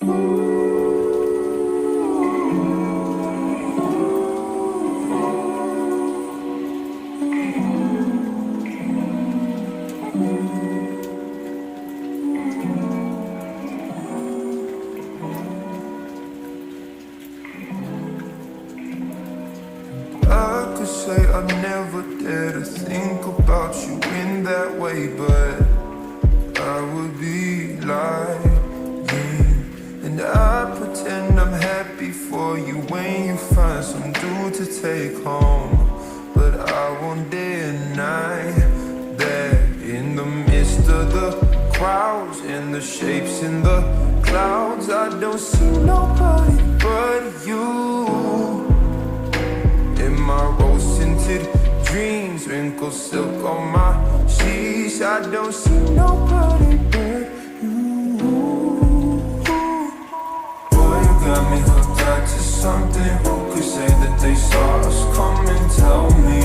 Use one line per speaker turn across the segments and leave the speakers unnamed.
I could say I never dare to think about you in that way, but I would be lying. And I pretend I'm happy for you when you find some dude to take home. But I won't deny that in the midst of the crowds and the shapes in the clouds, I don't see nobody but you. In my rose-tinted dreams, wrinkled silk on my sheets, I don't see nobody but you. Boy, you got me hooked out to something. Who could say that they saw us? Come and tell me,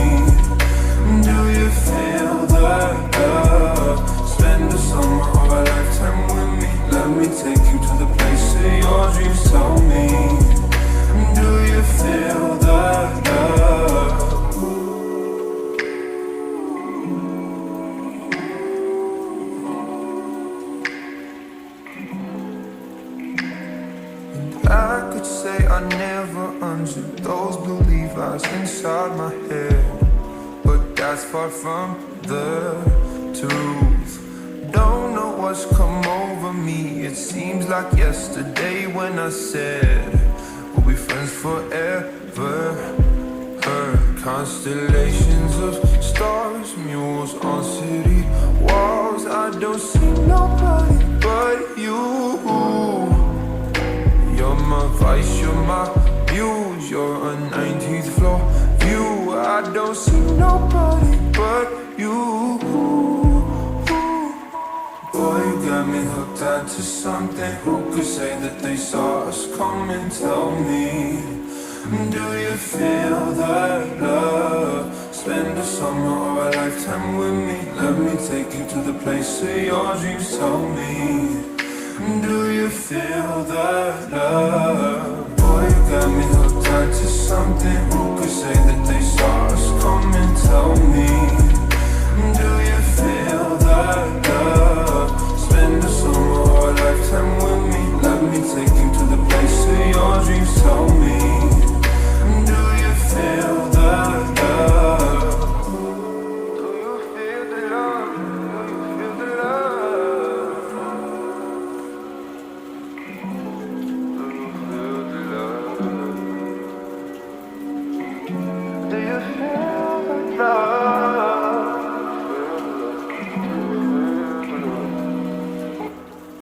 do you feel the love? Spend the summer of a lifetime with me. Let me take you to the place of your dreams. Tell me, do you feel the love? I could say I never understood those blue Levi's inside my head, but that's far from the truth. Don't know what's come over me. It seems like yesterday when I said we'll be friends forever. Heard constellations of stars, mules on city walls. I don't see nobody but you. You're my vice, you're my muse, you're a 19th floor view. I don't see nobody but you. Boy, you got me hooked on to something. Who could say that they saw us? Come and tell me, do you feel that love? Spend the summer or a lifetime with me. Let me take you to the place of your dreams. Tell me, do you feel that love? Boy, you got me hooked on to something. Who could say that they saw us? Come and tell me.